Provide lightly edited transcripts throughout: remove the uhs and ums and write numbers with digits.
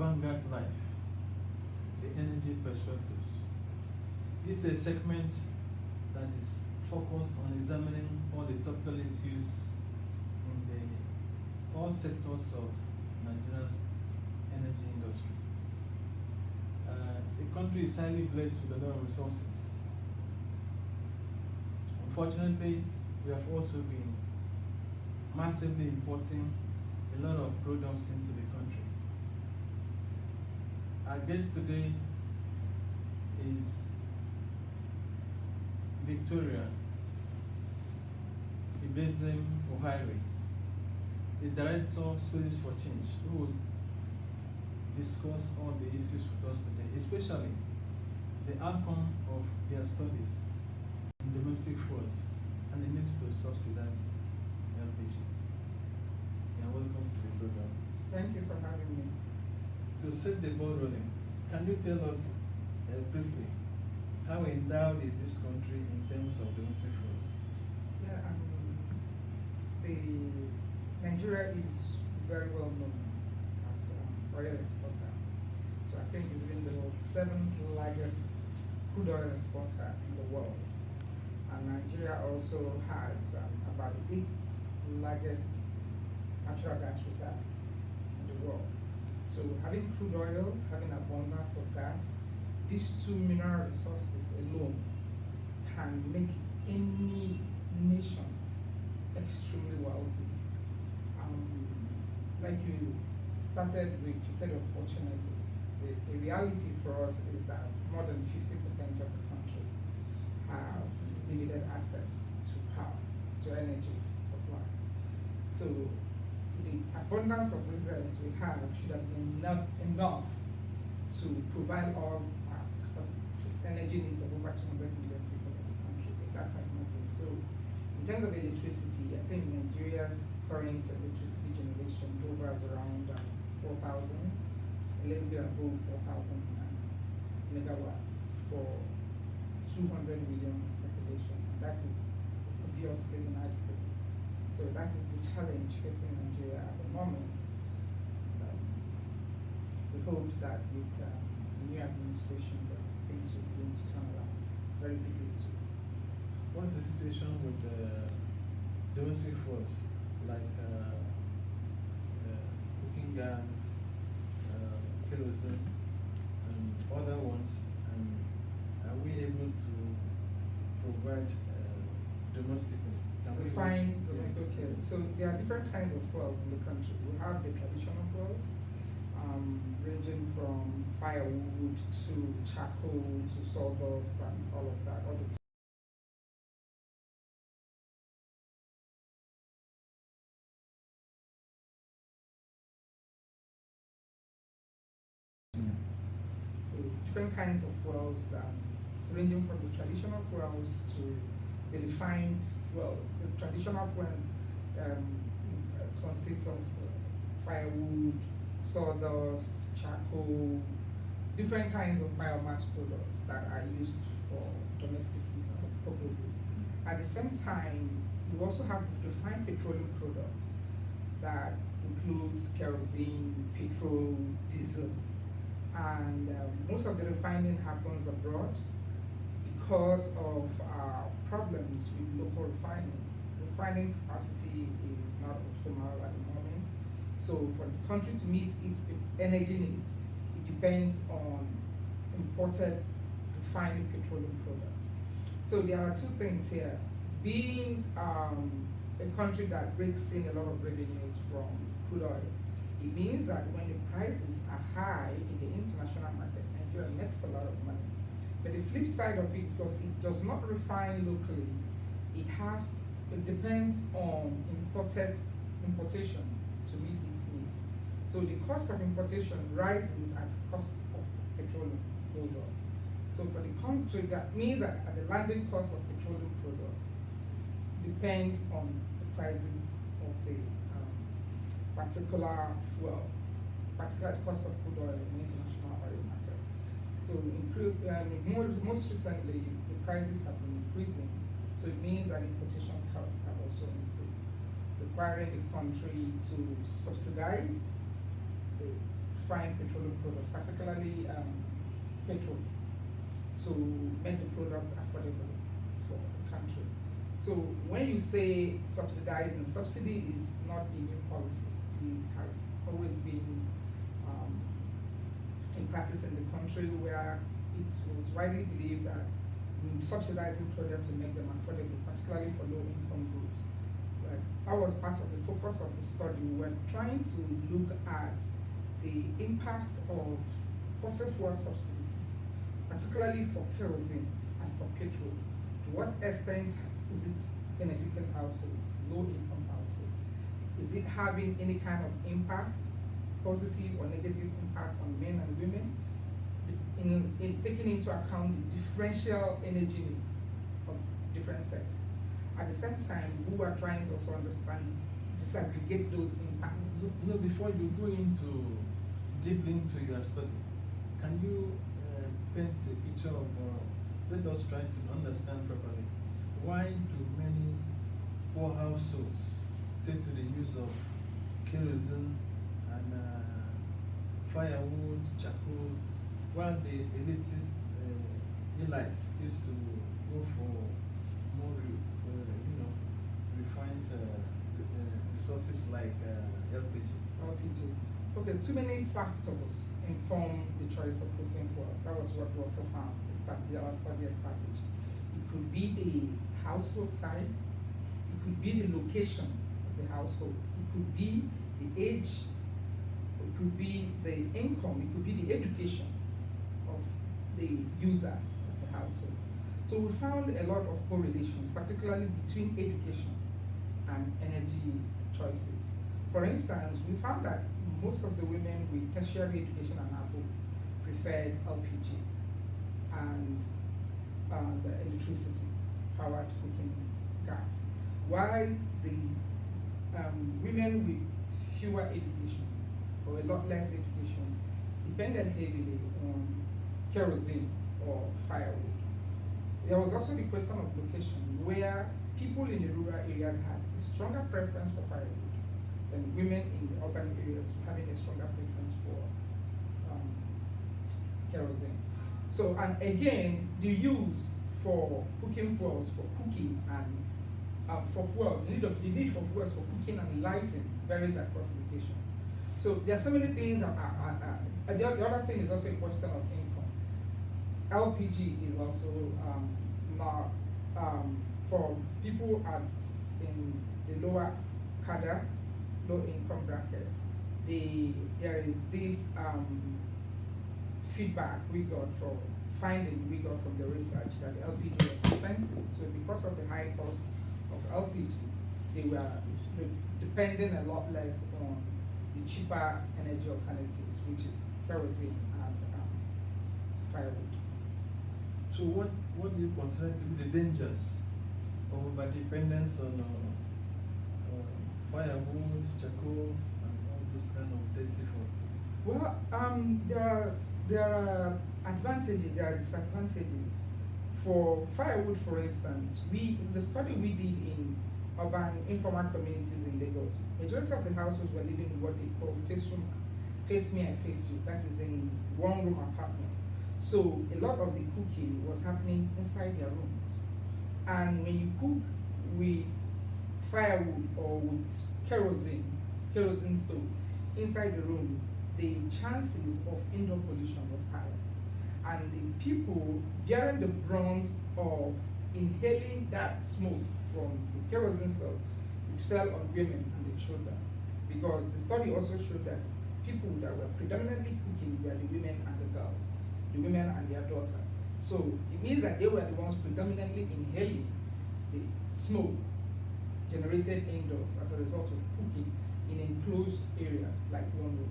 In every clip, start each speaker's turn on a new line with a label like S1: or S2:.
S1: Vanguard Life, the energy perspectives. This is a segment that is focused on examining all the topical issues in all sectors of Nigeria's energy industry. The country is highly blessed with a lot of resources. Unfortunately, we have also been massively importing a lot of products into the country. Our guest today is Victoria Ibezem Ohairi, the Director of Spaces for Change, who will discuss all the issues with us today, especially the outcome of their studies in domestic fuels and the need to subsidize LPG. You are welcome to the program.
S2: Thank you for having me.
S1: To set the ball rolling, can you tell us briefly how endowed is this country in terms of domestic fuels?
S2: Yeah, Nigeria is very well known as an oil exporter. So I think it's been the seventh largest crude oil exporter in the world. And Nigeria also has about the 8th largest natural gas reserves in the world. So having crude oil, having abundance of gas, these two mineral resources alone can make any nation extremely wealthy. Like you started with, you said unfortunately, the reality for us is that more than 50% of the country have limited access to power, to energy supply. So the abundance of reserves we have should have been enough to provide all energy needs of over 200 million people in the country. That has not been so. In terms of electricity, I think Nigeria's current electricity generation hovers around 4,000, a little bit above 4,000 megawatts for 200 million population. That is obviously inadequate. So that is the challenge facing Nigeria at the moment. We hope that with the new administration that things will begin to turn around very quickly too.
S1: What is the situation with domestic fuels like cooking gas, kerosene, and other ones? And are we able to provide domestically?
S2: Refined, okay. So there are different kinds of fuels in the country. We have the traditional fuels, ranging from firewood to charcoal to sawdust and all of that. So different kinds of fuels, ranging from the traditional fuels to the refined fuels. The traditional fuels consists of firewood, sawdust, charcoal, different kinds of biomass products that are used for domestic purposes. At the same time, we also have refined petroleum products that includes kerosene, petrol, diesel, and most of the refining happens abroad because of problems with local refining. Refining capacity is not optimal at the moment. So for the country to meet its energy needs, it depends on imported refined petroleum products. So there are two things here. Being a country that breaks in a lot of revenues from crude oil, it means that when the prices are high in the international market, Nigeria makes a lot of money. But the flip side of it, because it does not refine locally, it depends on importation to meet its needs. So the cost of importation rises as the cost of petroleum goes up. So for the country, that means that at the landing cost of petroleum products depends on the prices of the particular fuel, particular cost of crude oil in the international oil market. So most recently, the prices have been increasing. So it means that importation costs have also increased, requiring the country to subsidize the refined petroleum products, particularly petrol, to make the product affordable for the country. So when you say subsidizing, subsidy is not a new policy. It has always been in practice in the country, where it was widely believed that subsidizing products to make them affordable, particularly for low-income groups. That was part of the focus of the study. We were trying to look at the impact of fossil fuel subsidies, particularly for kerosene and for petrol. To what extent is it benefiting households, low-income households? Is it having any kind of impact, positive or negative impact on men and women? In taking into account the differential energy needs of different sexes. At the same time, we are trying to also understand, disaggregate those impacts.
S1: Before you go into deeply into your study, can you paint a picture of, let us try to understand properly, why do many poor households take to the use of kerosene and firewood, charcoal, while the elitist elites used to go for more refined resources like LPG?
S2: Okay, too many factors inform the choice of cooking fuels. That was what was so far our study established. It could be the household size, it could be the location of the household, it could be the age, it could be the income, it could be the education of the users of the household. So we found a lot of correlations, particularly between education and energy choices. For instance, we found that most of the women with tertiary education and above preferred LPG and electricity powered cooking gas, while the women with fewer education or a lot less education depended heavily on kerosene or firewood. There was also the question of location, where people in the rural areas had a stronger preference for firewood than women in the urban areas having a stronger preference for kerosene. So, and again, the use for cooking fuels for cooking and for fuel, the need for fuels for cooking and lighting varies across locations. So there are so many things. The other thing is also a question of income. LPG is also not for people in the lower cadre, low income bracket. There is this feedback we got from the research that the LPG was expensive. So because of the high cost of LPG, they were depending a lot less on the cheaper energy alternatives, which is kerosene and firewood.
S1: So what do you consider to be the dangers of overdependence on firewood, charcoal, and all this kind of dirty fuels?
S2: Well, there are advantages, there are disadvantages. For firewood, for instance, the study we did in urban informal communities in Lagos, majority of the households were living in what they call face me and face you, that is in one room apartment. So a lot of the cooking was happening inside their rooms. And when you cook with firewood or with kerosene stove inside the room, the chances of indoor pollution was higher. And the people bearing the brunt of inhaling that smoke from the kerosene stoves, it fell on women and the children. Because the study also showed that people that were predominantly cooking were the women and the girls, the women and their daughters. So it means that they were the ones predominantly inhaling the smoke generated indoors as a result of cooking in enclosed areas like one room.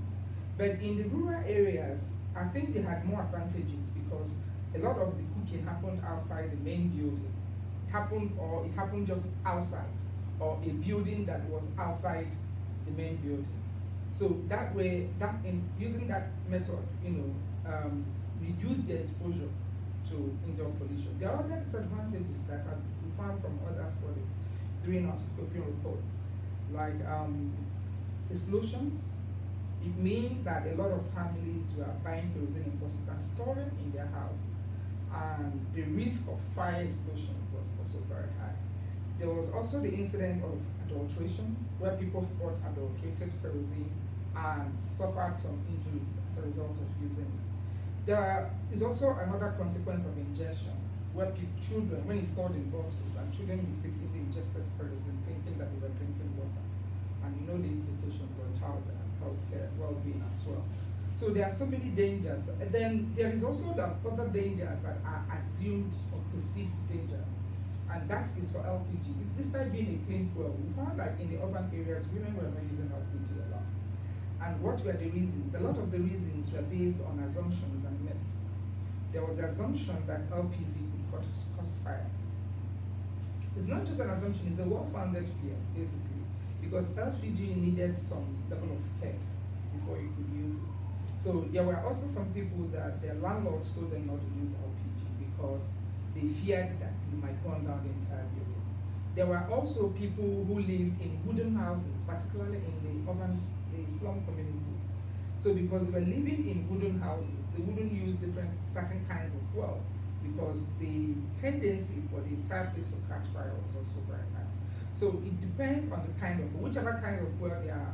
S2: But in the rural areas, I think they had more advantages because a lot of the cooking happened outside the main building. It happened just outside, or a building that was outside the main building. So that way, using that method, reduce their exposure to indoor pollution. There are other disadvantages that we found from other studies during our scoping report, like explosions, It means that a lot of families were buying kerosene in boxes and storing in their houses, and the risk of fire explosion was also very high. There was also the incident of adulteration, where people bought adulterated kerosene and suffered some injuries as a result of using it. There is also another consequence of ingestion, where children, when it's stored in bottles, and children mistakenly ingested kerosene thinking that they were drinking water. And you know the implications on child and healthcare well-being as well. So there are so many dangers. And then there is also the other dangers that are assumed or perceived dangers. And that is for LPG. Despite being a clean fuel, we found that in the urban areas, women were not using LPG a lot. And what were the reasons? A lot of the reasons were based on assumptions and myths. There was the assumption that LPG could cause fires. It's not just an assumption, it's a well-founded fear, basically, because LPG needed some level of care before you could use it. So there were also some people that their landlords told them not to use LPG because they feared that they might burn down the entire building. There were also people who lived in wooden houses, particularly in the urban slum communities. So because they were living in wooden houses, they wouldn't use certain kinds of fuel because the tendency for the entire place to catch fire was also very high. So it depends on the kind of, whichever kind of fuel there are,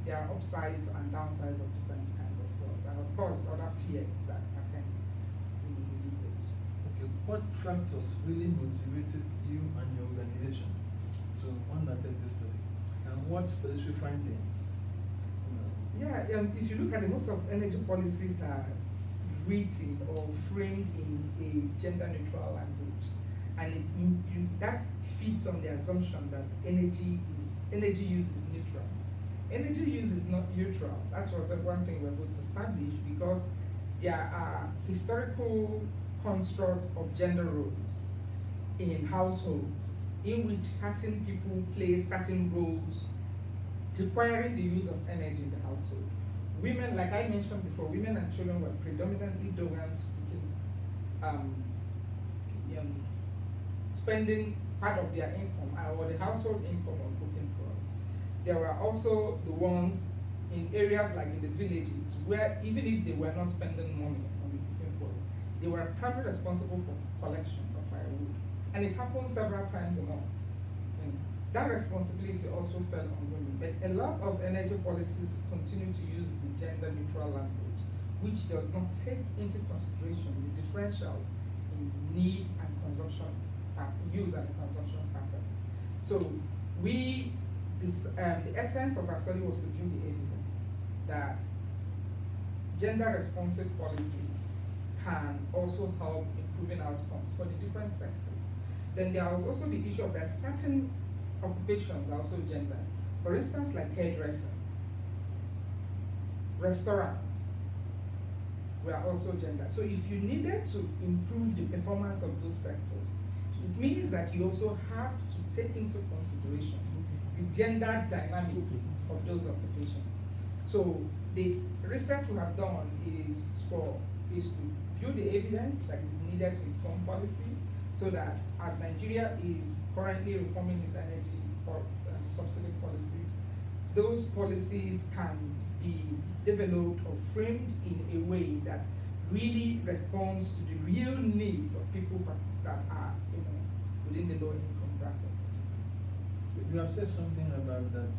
S2: there are upsides and downsides of different kinds of fuels. And of course, other fears that attend the usage.
S1: Okay, what factors really motivated you and your organization to undertake this study? And what specific findings?
S2: Yeah, if you look at most of energy policies are written or framed in a gender-neutral language, and that feeds on the assumption that energy use is neutral. Energy use is not neutral. That was one thing we're going to establish, because there are historical constructs of gender roles in households in which certain people play certain roles requiring the use of energy in the household. Women, like I mentioned before, women and children were predominantly the ones spending part of their income or the household income on cooking for us. There were also the ones in areas like in the villages where even if they were not spending money on the cooking for it, they were primarily responsible for collection of firewood. And it happened several times a month. That responsibility also fell on women. But a lot of energy policies continue to use the gender-neutral language, which does not take into consideration the differentials in need and consumption, use and consumption patterns. So the essence of our study was to build the evidence that gender-responsive policies can also help improving outcomes for the different sexes. Then there was also the issue of that certain occupations are also gender. For instance, like hairdresser, restaurants were also gender. So if you needed to improve the performance of those sectors, it means that you also have to take into consideration the gender dynamics of those occupations. So the research we have done is to build the evidence that is needed to inform policy, so that as Nigeria is currently reforming its energy subsidy policies, those policies can be developed or framed in a way that really responds to the real needs of people that are within the low income bracket.
S1: You have said something about that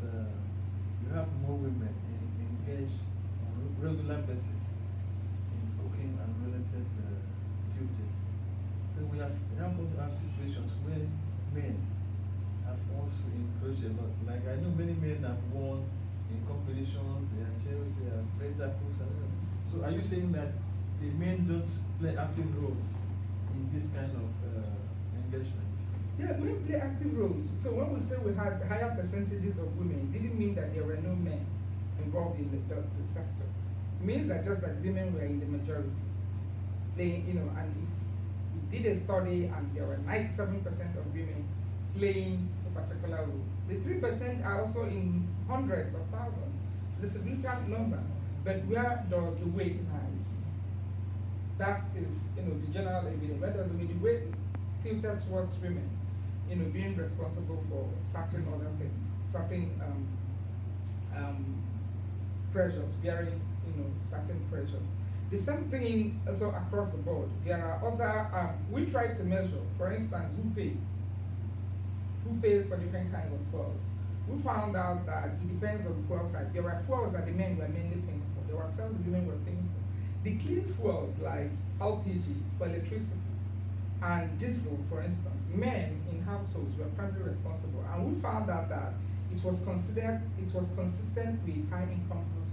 S1: you have more women engaged on a regular basis in cooking and related duties. But we also have situations where men have also encouraged a lot. Like I know many men have won in competitions, they are chefs, they are better cooks. So are you saying that the men don't play active roles in this kind of engagements?
S2: Yeah, men play active roles. So when we say we had higher percentages of women, it didn't mean that there were no men involved in the sector. It means that just that women were in the majority. Playing, and if we did a study and there were 97% of women playing a particular role, the 3% are also in hundreds of thousands. It's a significant number, but where does the weight lie? That is, the general evidence. Where does the weight tilted towards women, being responsible for certain other things, certain pressures, bearing certain pressures. The same thing also across the board. There are other, we try to measure, for instance, who pays for different kinds of fuels. We found out that it depends on fuel type. There were fuels that the men were mainly paying for. There were fuels the women were paying for. The clean fuels like LPG for electricity and diesel, for instance, men in households were primarily responsible. And we found out that it was consistent with high-income households.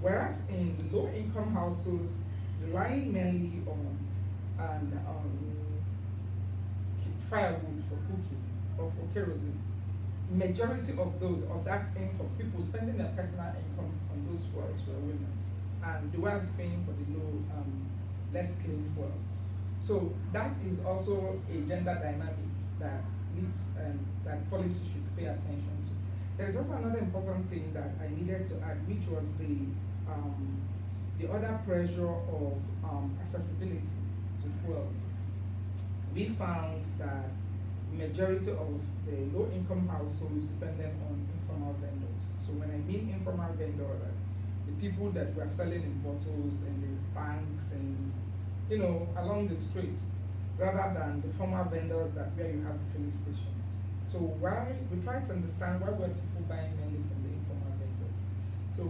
S2: Whereas in low-income households, relying mainly on firewood for cooking or for kerosene, majority of that income, people spending their personal income on those fuels were women, and the ones paying for the less clean fuels. So that is also a gender dynamic that needs that policy should pay attention to. There is also another important thing that I needed to add, which was the other pressure of accessibility to fuels. We found that majority of the low-income households depended on informal vendors. So when I mean informal vendor, the people that were selling in bottles in these banks and along the street, rather than the formal vendors that where you have the filling stations. So why we try to understand why were people buying mainly from the informal vendors. So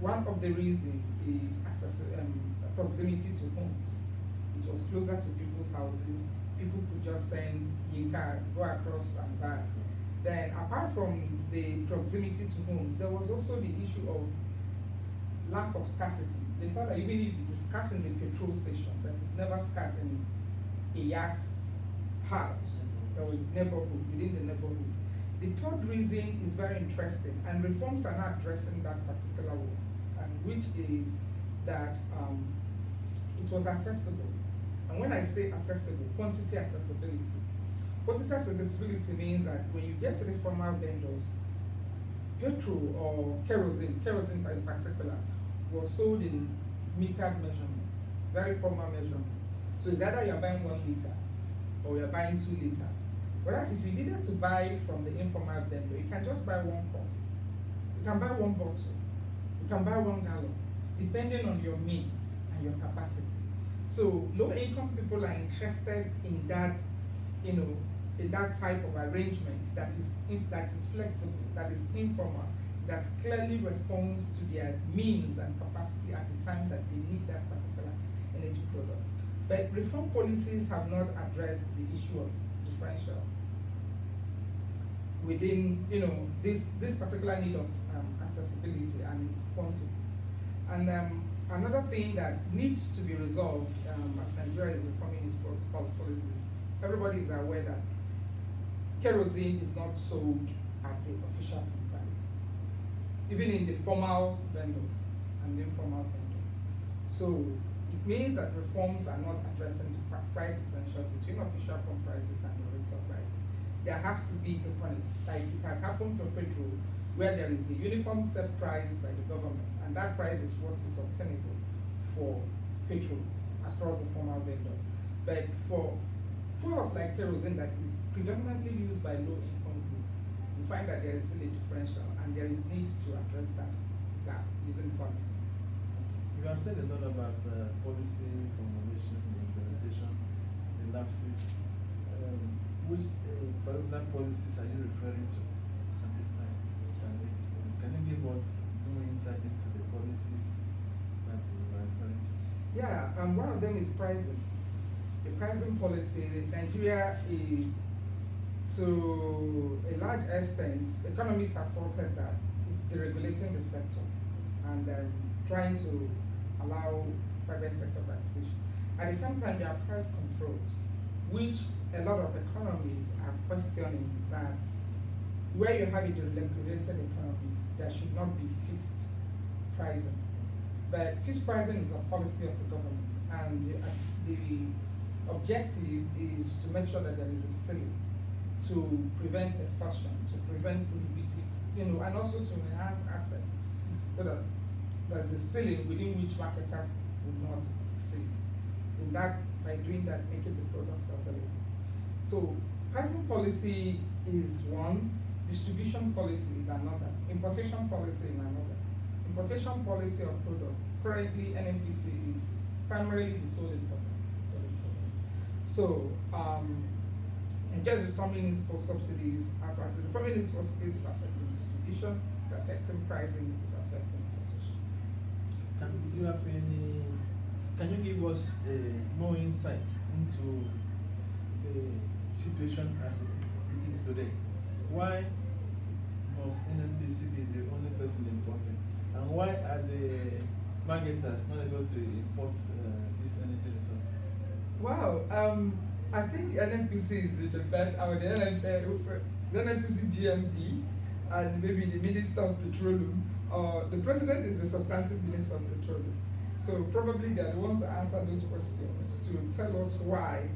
S2: one of the reasons is proximity to homes. It was closer to people's houses. People could just send Yinka, go across and back. Then apart from the proximity to homes, there was also the issue of lack of scarcity. They thought that even if it is scarce in the petrol station, but it's never scarce in a Yas house or neighborhood, within the neighborhood. The third reason is very interesting, and reforms are not addressing that particular one, and which is that it was accessible. And when I say accessible, quantity accessibility. Quantity accessibility means that when you get to the formal vendors, petrol or kerosene in particular, was sold in metered measurements, very formal measurements. So it's either you're buying 1 liter or you're buying 2 liters. Whereas if you needed to buy from the informal vendor, you can just buy 1 cup. You can buy 1 bottle. You can buy 1 gallon, depending on your means and your capacity. So low-income people are interested in that, in that type of arrangement that is flexible, that is informal, that clearly responds to their means and capacity at the time that they need that particular energy product. But reform policies have not addressed the issue of differential within this particular need of accessibility and quantity. And another thing that needs to be resolved as Nigeria is reforming its policies, everybody is aware that kerosene is not sold at the official pump price, even in the formal vendors and the informal vendors. So it means that reforms are not addressing the price differentials between official pump prices and the retail prices. There has to be equality, like it has happened for petrol, where there is a uniform set price by the government, and that price is what is obtainable for petrol across the formal vendors. But for fuels like kerosene that is predominantly used by low-income groups, we find that there is still a differential, and there is need to address that gap using policy.
S1: You have said a lot about policy formulation, the implementation, the lapses. Which particular policies are you referring to at this time? Can you give us more insight into the policies that you are referring to?
S2: Yeah, one of them is pricing. The pricing policy, Nigeria is, to a large extent, economists have faulted that it's deregulating the sector and trying to allow private sector participation. At the same time, there are price controls, which a lot of economists are questioning that where you have a deregulated economy, there should not be fixed pricing. But fixed pricing is a policy of the government, and the objective is to make sure that there is a ceiling to prevent extortion, to prevent prohibitive, and also to enhance access, so that there's a ceiling within which marketers would not exceed. In that, by doing that, making the product available. So pricing policy is one, distribution policy is another, importation policy is another. importation policy of product, currently NNPC is primarily the sole importer. So, just determining for subsidies, as determining for subsidies is affecting distribution, it's affecting pricing, it's affecting importation.
S1: Can you give us more insight into the situation as it is today? Why must NNPC be the only person importing? And why are the marketers not able to import these energy resources?
S2: Wow, I think NNPC is in the bed, the NNPC GMD and maybe the Minister of Petroleum, or the President is the substantive Minister of Petroleum. So probably they are the ones to answer those questions, to tell us why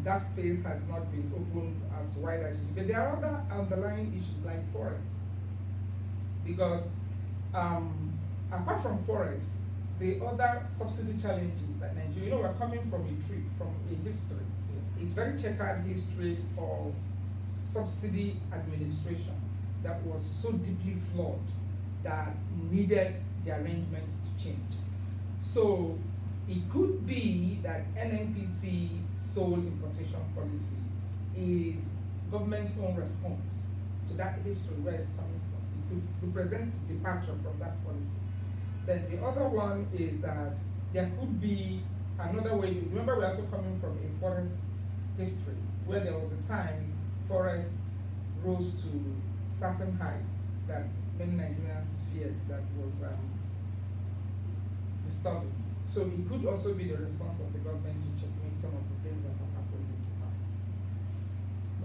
S2: that space has not been opened as wide as it should. But there are other underlying issues like forex. Because apart from forex, the other subsidy challenges that Nigeria, we're coming from a trip, from a history.
S1: Yes.
S2: It's very checkered history of subsidy administration that was so deeply flawed that needed the arrangements to change. So it could be that NNPC sole importation policy is government's own response to that history where it's coming from. It could represent departure from that policy. Then the other one is that there could be another way. Remember, we're also coming from a forest history where there was a time forests rose to certain heights that many Nigerians feared that was disturbing. So it could also be the response of the government to checkmate some of the things that have happened in the past.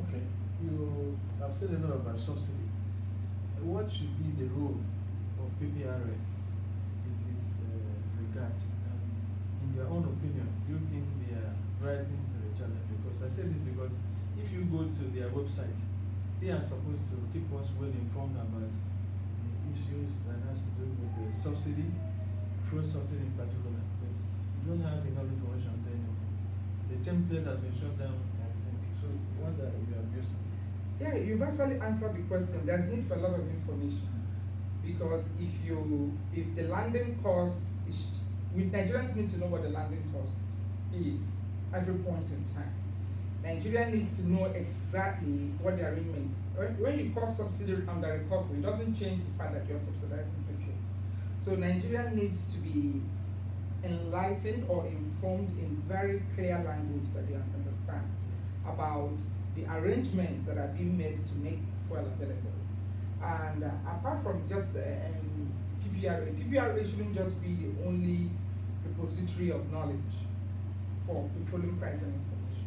S1: Okay, you have said a lot about subsidy. What should be the role of PPRA in this regard? In your own opinion, do you think they are rising to the challenge? Because I say this because if you go to their website, they are supposed to keep us well informed about the issues that has to do with the subsidy, fuel subsidy in particular. But you don't have enough information there anymore. The template has been shut down, I think. So what are your views on this?
S2: Yeah, you've actually answered the question. There's need for a lot of information because if the landing cost is, Nigerians need to know what the landing cost is every point in time. Nigeria needs to know exactly what the arrangement. When you call subsidy under recovery, it doesn't change the fact that you're subsidizing petrol. So Nigeria needs to be enlightened or informed in very clear language that they understand about the arrangements that are being made to make fuel available. And apart from just PPRA shouldn't just be the only repository of knowledge for petroleum price and information.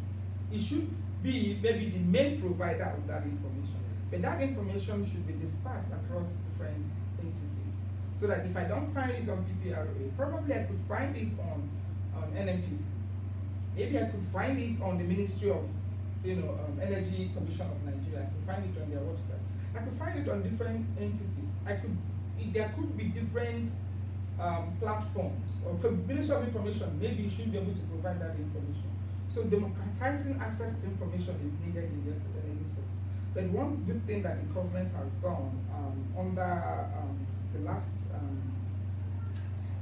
S2: It should be maybe the main provider of that information. But that information should be dispersed across different entities. So that if I don't find it on PPRA, probably I could find it on NNPC. Maybe I could find it on the Ministry of Energy Commission of Nigeria. I could find it on their website. I could find it on different entities. There could be different platforms, or Ministry of Information maybe you should be able to provide that information. So democratizing access to information is needed in the energy sector. But one good thing that the government has done under the last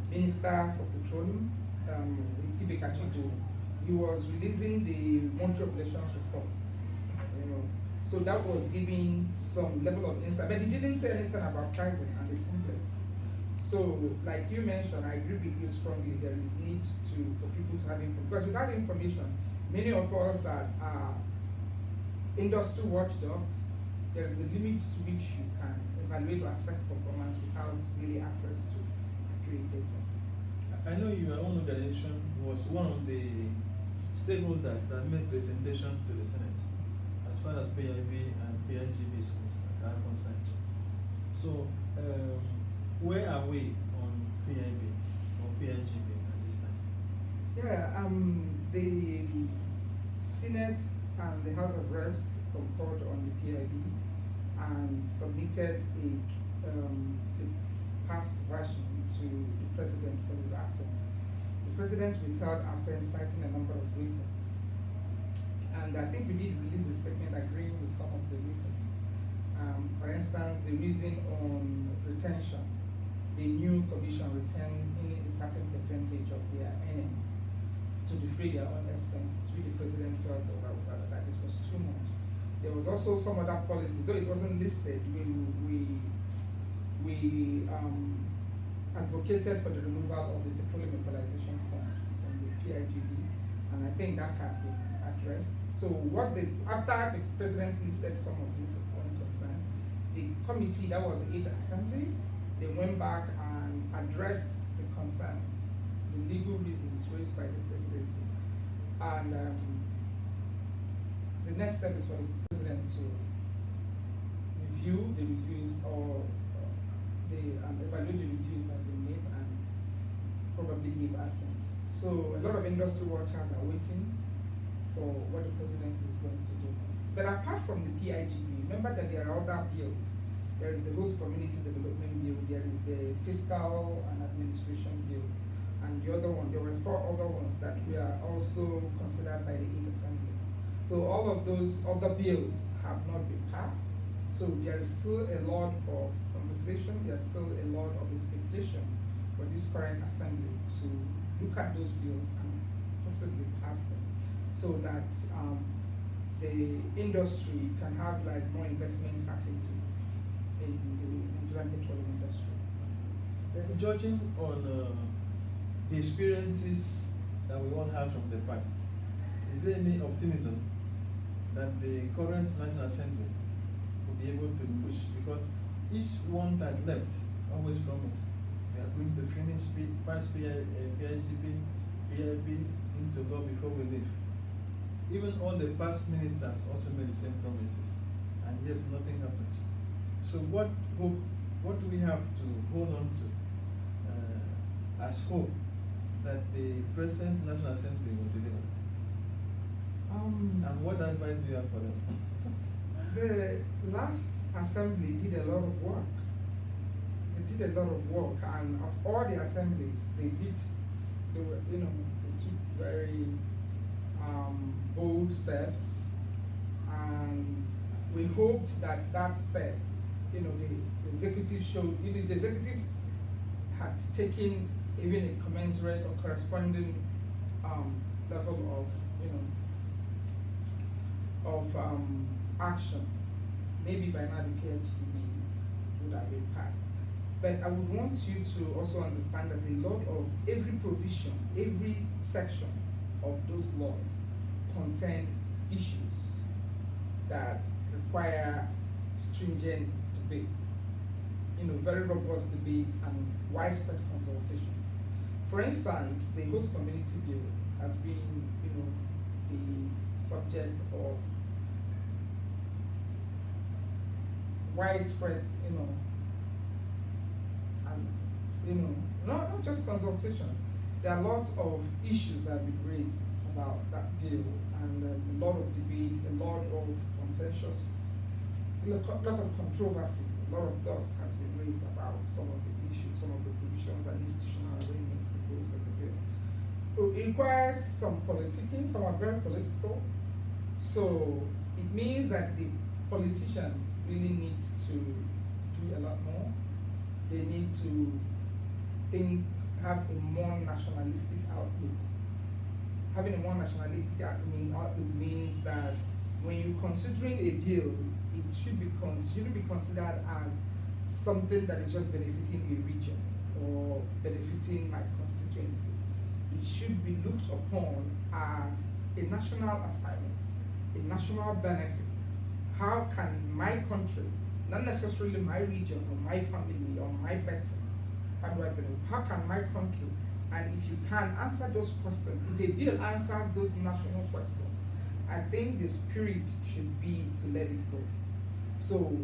S2: Minister for Petroleum, he was releasing the monthly operations report. So that was giving some level of insight, but he didn't say anything about pricing and the template. So, like you mentioned, I agree with you strongly. There is need for people to have information, because without information, many of us that are industry watchdogs, there is a limit to which you can evaluate or assess performance without really access to accurate data.
S1: I know your own organization was one of the stakeholders that made presentation to the Senate as far as PIB and PNGB are concerned. So, where are we on PIB or PNGB at this time?
S2: Yeah, the Senate and the House of Reps concurred on the PIB and submitted the past version to the President for his assent. The President withheld assent citing a number of reasons. And I think we did release a statement agreeing with some of the reasons. For instance, the reason on retention. the new commission return only a certain percentage of their earnings to defray their own expenses, which the president felt that it was too much. There was also some other policy, though it wasn't listed. We advocated for the removal of the Petroleum Equalization Fund from the PIGB, and I think that has been addressed. So after the president listed some of his own concerns, the committee, that was the 8th Assembly, they went back and addressed the concerns, the legal reasons raised by the presidency. And the next step is for the president to review the reviews or evaluate the reviews that have been made and probably give assent. So a lot of industry watchers are waiting for what the president is going to do next. But apart from the PIGB, remember that there are other bills. There is the Host Community Development Bill, there is the Fiscal and Administration Bill, and the other one, there were 4 other ones that were also considered by the 8th Assembly. So all of those other bills have not been passed. So there is still a lot of conversation, there's still a lot of expectation for this current assembly to look at those bills and possibly pass them, so that the industry can have like more investment certainty in the Nigerian petroleum industry.
S1: Judging on the experiences that we all have from the past, is there any optimism that the current National Assembly will be able to push? Because each one that left always promised we are going to finish pass PIGB, PIB into law before we leave. Even all the past ministers also made the same promises, and yes, nothing happened. So what hope, what do we have to hold on to as hope that the present National Assembly will deliver? And what advice do you have for them?
S2: The last assembly did a lot of work. They did a lot of work, and of all the assemblies they took very bold steps, and we hoped that that step, the executive showed, the executive had taken even a commensurate or corresponding level of action. Maybe by now the PhD would have been passed. But I would want you to also understand that a lot of every provision, every section of those laws contain issues that require stringent debate, very robust debate and widespread consultation. For instance, the host community bill has been, the subject of widespread, not just consultation. There are lots of issues that have been raised about that bill, and a lot of debate, a lot of contentious, lots of controversy, a lot of dust has been raised about some of the issues, some of the provisions and institutional arrangement proposed in the bill. So it requires some politicking, some are very political. So it means that the politicians really need to do a lot more. They need to have a more nationalistic outlook. Having a more nationalistic outlook means that when you're considering a bill, it shouldn't be considered as something that is just benefiting a region or benefiting my constituency. It should be looked upon as a national assignment, a national benefit. How can my country, not necessarily my region or my family or my person, how do I benefit? How can my country, and if you can answer those questions, if a bill answers those national questions, I think the spirit should be to let it go. So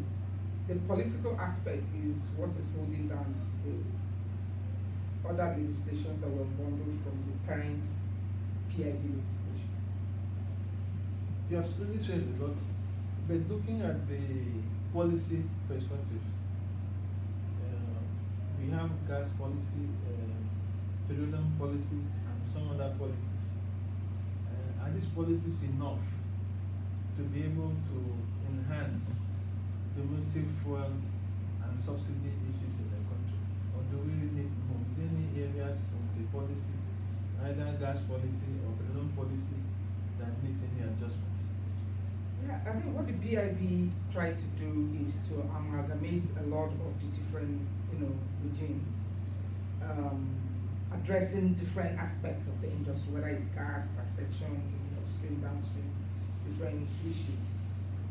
S2: the political aspect is what is holding down the other legislations that were bundled from the parent PIB legislation.
S1: You have really said a lot, but looking at the policy perspective, we have gas policy, petroleum policy, and some other policies. Are these policies enough to be able to enhance domestic fuels and subsidy issues in the country? Or do do we really need more? Is there any areas of the policy, either gas policy or petroleum policy, that needs any adjustments?
S2: Yeah, I think what the BIB tried to do is to amalgamate a lot of the different, regimes, addressing different aspects of the industry, whether it's gas, section, upstream, downstream, different issues.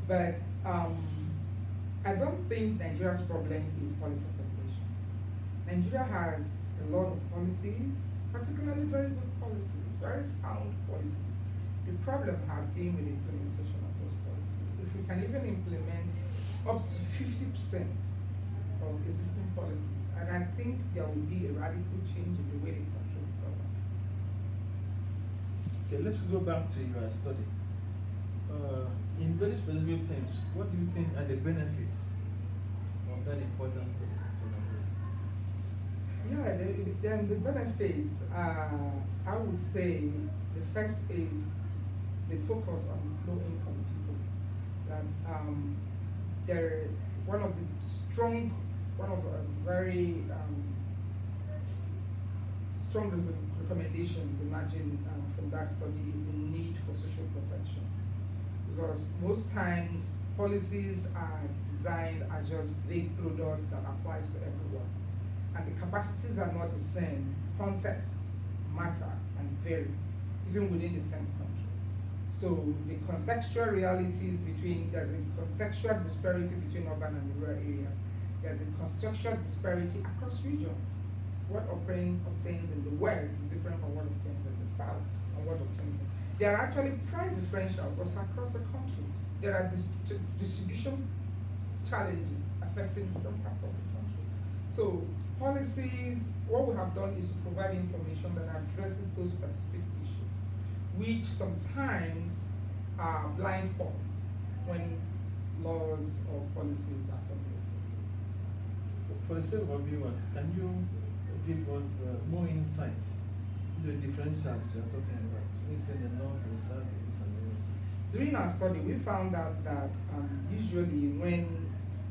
S2: But I don't think Nigeria's problem is policy formulation. Nigeria has a lot of policies, particularly very good policies, very sound policies. The problem has been with the implementation of those policies. If we can even implement up to 50% of existing policies, and I think there will be a radical change in the way the country is governed.
S1: Okay, let's go back to your study. In very specific terms, what do you think are the benefits of that important study to Nigeria?
S2: Yeah, the benefits, I would say the first is the focus on low-income people. That they're one of the very strong recommendations emerging from that study is the need for social protection. Because most times policies are designed as just vague products that applies to everyone. And the capacities are not the same. Contexts matter and vary, even within the same country. So the contextual realities there's a contextual disparity between urban and rural areas. There's a contextual disparity across regions. What obtains in the West is different from what obtains in the South and what obtains in. There are actually price differentials also across the country. There are distribution challenges affecting different parts of the country. So policies, what we have done is to provide information that addresses those specific issues, which sometimes are blind spots when laws or policies are formulated.
S1: For the sake of our viewers, can you give us more insight into the differentials you're talking about? It's in the north, the south, the east, and the west.
S2: During our study, we found out that usually when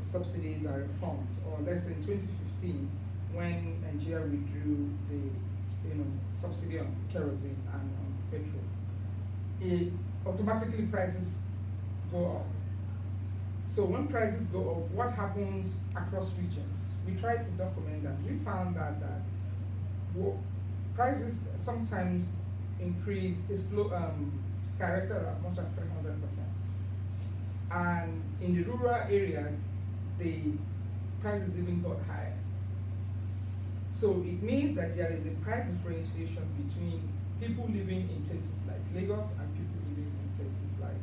S2: subsidies are reformed, or let's say in 2015, when Nigeria withdrew the subsidy on kerosene and on petrol, it automatically prices go up. So when prices go up, what happens across regions? We tried to document that. We found that prices sometimes increase, skyrocketed as much as 300%. And in the rural areas, the prices even got higher. So it means that there is a price differentiation between people living in places like Lagos and people living in places like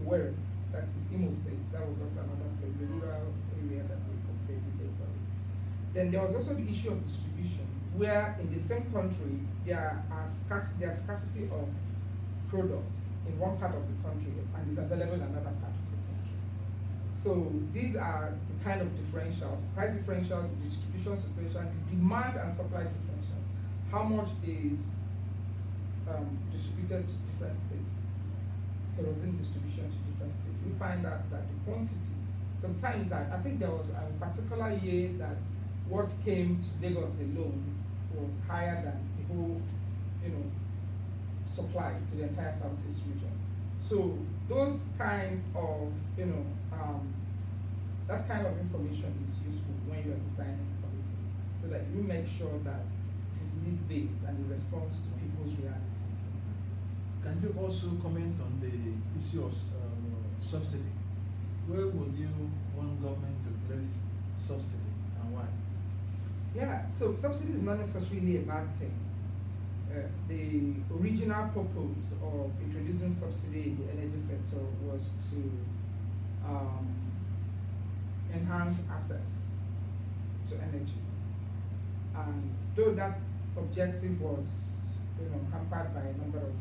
S2: Owerri, that is Imo State. That was also another place, the rural area that we compared the data with. Then there was also the issue of distribution, where in the same country there are scarcity of product in one part of the country and is available in another part of the country. So these are the kind of differentials: price differential, the distribution situation, the demand and supply differential. How much is distributed to different states? Kerosene distribution to different states. We find out that the quantity, sometimes that, I think there was a particular year that what came to Lagos alone was higher than the whole, supply to the entire Southeast region. So those kind of, that kind of information is useful when you are designing policy, so that you make sure that it is need-based and it responds to people's realities.
S1: Can you also comment on the issue of subsidy? Where would you want government to place subsidy and why?
S2: Yeah, so subsidy is not necessarily a bad thing. The original purpose of introducing subsidy in the energy sector was to enhance access to energy. And though that objective was hampered by a number of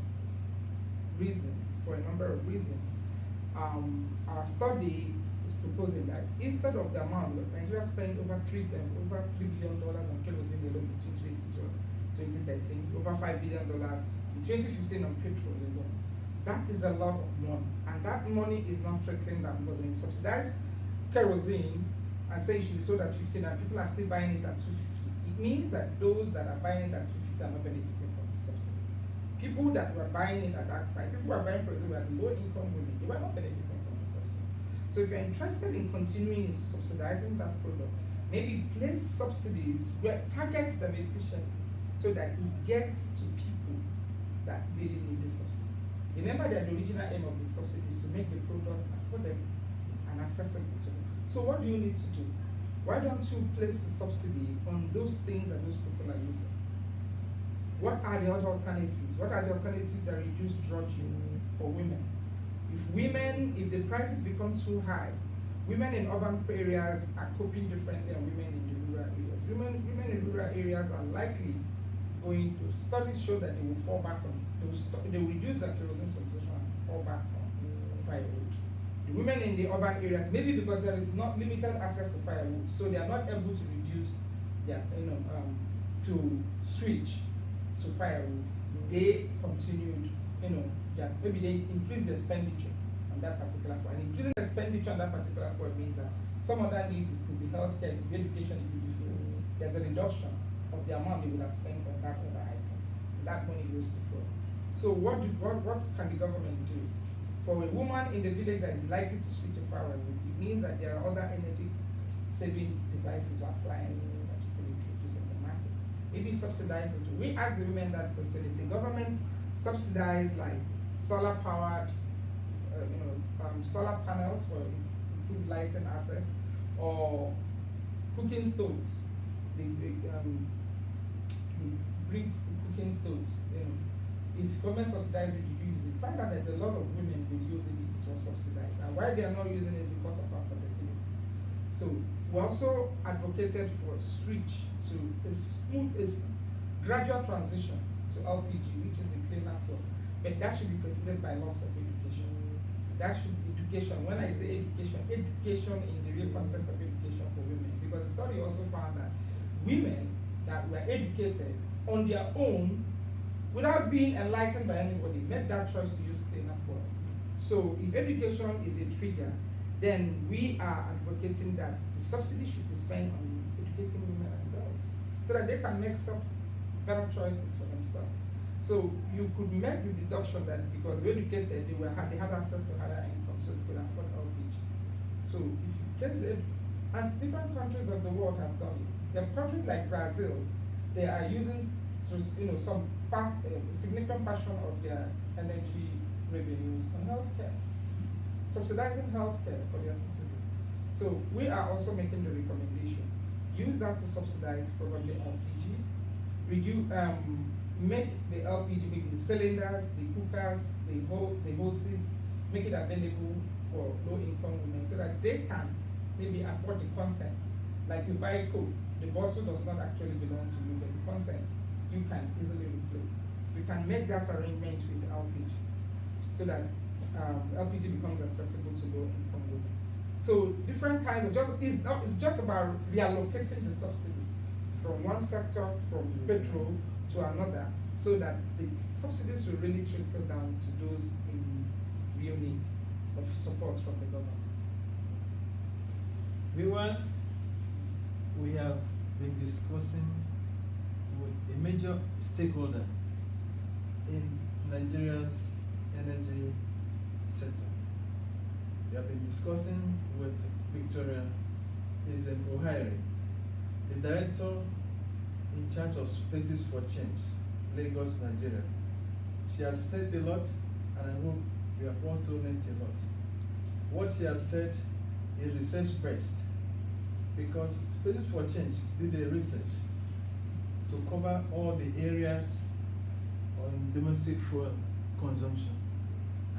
S2: reasons, our study is proposing that instead of the amount, Nigeria spent over $3 billion on kerosene alone between 2013, over $5 billion in 2015 on petrol alone. That is a lot of money, and that money is not trickling down, because when you subsidize kerosene and say it should be sold at 15 and people are still buying it at 250, it means that those that are buying it at 250 are not benefiting from the subsidy. People that were buying it at that price, people who are buying, for example, at low income women, they were not benefiting from the subsidy. So if you're interested in continuing in subsidizing that product, maybe place subsidies where targets them efficiently so that it gets to people that really need the subsidy. Remember that the original aim of the subsidy is to make the product affordable and accessible to them. So what do you need to do? Why don't you place the subsidy on those things that those people are using? What are the other alternatives? What are the alternatives that reduce drudgery for women? If the prices become too high, women in urban areas are coping differently than women in the rural areas. Women in rural areas are likely going to, studies show that they will fall back on, they will reduce their kerosene consumption and fall back on firewood. The women in the urban areas, maybe because there is not limited access to firewood, so they are not able to reduce their, to switch to firewood. They continued, maybe they increase the expenditure on that particular fuel. And increasing the expenditure on that particular fuel means that some other needs, it could be healthcare, it could be education, it could be food. There's a reduction of the amount they would have spent on that other item. That money goes to fuel. So what can the government do? For a woman in the village that is likely to switch to firewood, it means that there are other energy saving devices or appliances that you can introduce in the market. Maybe subsidize it. We ask the women that question: if the government subsidize like solar powered, solar panels for improved lighting access, or cooking stoves, the green cooking stoves, if government subsidize it, you use it. Find out that a lot of women will use it if it was subsidized, and why they are not using it is because of affordability. So we also advocated for a switch to a gradual transition to LPG, which is a cleaner fuel, but that should be preceded by lots of education. That should be education. When I say education in the real context of education for women, because the study also found that women that were educated on their own, without being enlightened by anybody, made that choice to use cleaner fuel. So if education is a trigger, then we are advocating that the subsidy should be spent on educating women and girls so that they can make some better choices for themselves. So you could make the deduction that because they're educated, they had access to higher income, so they could afford LPG. So if you place it, as different countries of the world have done it, there are countries like Brazil, they are using some part, a significant portion of their energy revenues on healthcare, subsidizing healthcare for their citizens. So we are also making the recommendation: use that to subsidize probably LPG, make the LPG, maybe the cylinders, the cookers, the hoses, make it available for low-income women so that they can maybe afford the content. Like you buy Coke, the bottle does not actually belong to you, but the content you can easily replace. We can make that arrangement with LPG so that LPG becomes accessible to low-income women. So different kinds of it's just about reallocating the subsidies from one sector, from petrol to another, so that the subsidies will really trickle down to those in real need of support from the government.
S1: Viewers, we have been discussing with a major stakeholder in Nigeria's energy sector. We have been discussing with Victoria O'Hare, the director in charge of Spaces for Change, Lagos, Nigeria. She has said a lot, and I hope you have also learned a lot. What she has said is research-based, because Spaces for Change did a research to cover all the areas on domestic fuel consumption,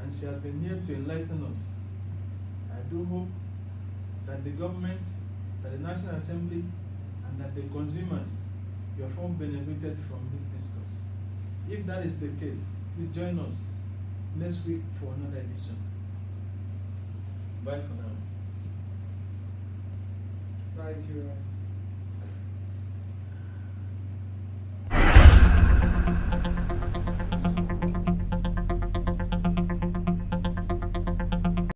S1: and she has been here to enlighten us. I do hope that the government, that the National Assembly, and that the consumers, you have all benefited from this discourse. If that is the case, please join us next week for another edition. Bye for now.
S2: Bye, viewers.